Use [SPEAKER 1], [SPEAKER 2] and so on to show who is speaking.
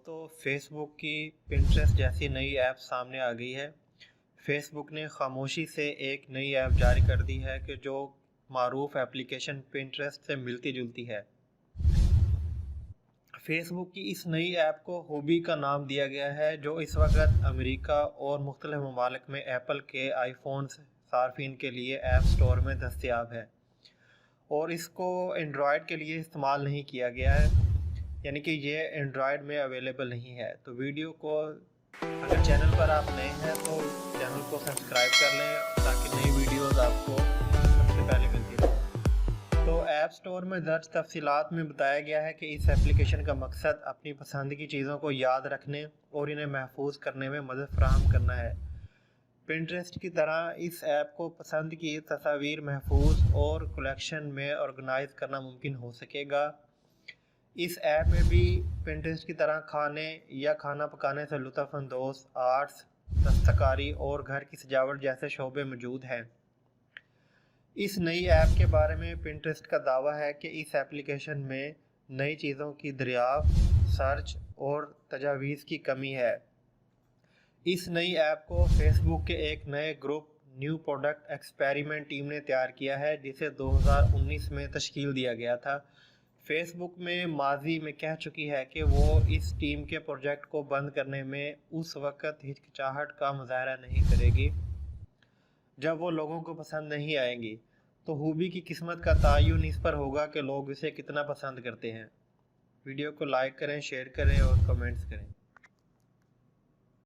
[SPEAKER 1] दोस्तों, फेसबुक की पिंटरेस्ट जैसी नई ऐप सामने आ गई है। फेसबुक ने खामोशी से एक नई ऐप जारी कर दी है कि जो मारूफ एप्लीकेशन पिंटरेस्ट से मिलती जुलती है। फेसबुक की इस नई ऐप को हॉबी का नाम दिया गया है, जो इस वक्त अमेरिका और मुख्तलिफ ममालिक में एप्पल के आईफोन सार्फिन के लिए ऐप स्टोर में दस्तयाब है और इसको एंड्रॉयड के लिए इस्तेमाल नहीं किया गया है, यानी कि ये एंड्रॉयड में अवेलेबल नहीं है। तो वीडियो को, अगर चैनल पर आप नए हैं तो चैनल को सब्सक्राइब कर लें ताकि नई वीडियोस आपको सबसे पहले मिलती रहे। तो ऐप स्टोर में दर्ज तफसीलात में बताया गया है कि इस एप्लीकेशन का मकसद अपनी पसंद की चीज़ों को याद रखने और इन्हें महफूज करने में मदद फराहम करना है। पिंटरेस्ट की तरह इस ऐप को पसंद की तस्वीर महफूज और कलेक्शन में ऑर्गेनाइज करना मुमकिन हो सकेगा। इस ऐप में भी पिंटरेस्ट की तरह खाने या खाना पकाने से लुत्फ़ अंदोज़ आर्ट्स, दस्तकारी और घर की सजावट जैसे शोबे मौजूद हैं। इस नई ऐप के बारे में पिंटरेस्ट का दावा है कि इस एप्लीकेशन में नई चीज़ों की दरियाफ्त, सर्च और तजावीज़ की कमी है। इस नई ऐप को फेसबुक के एक नए group new product experiment team ने तैयार किया है, जिसे 2019 में तश्कील दिया गया था। फेसबुक में माजी में कह चुकी है कि वो इस टीम के प्रोजेक्ट को बंद करने में उस वक़्त हिचकिचाहट का मुज़ाहरा नहीं करेगी जब वो लोगों को पसंद नहीं आएंगी। तो हूबी की किस्मत का तयन इस पर होगा कि लोग इसे कितना पसंद करते हैं। वीडियो को लाइक करें, शेयर करें और कमेंट्स करें।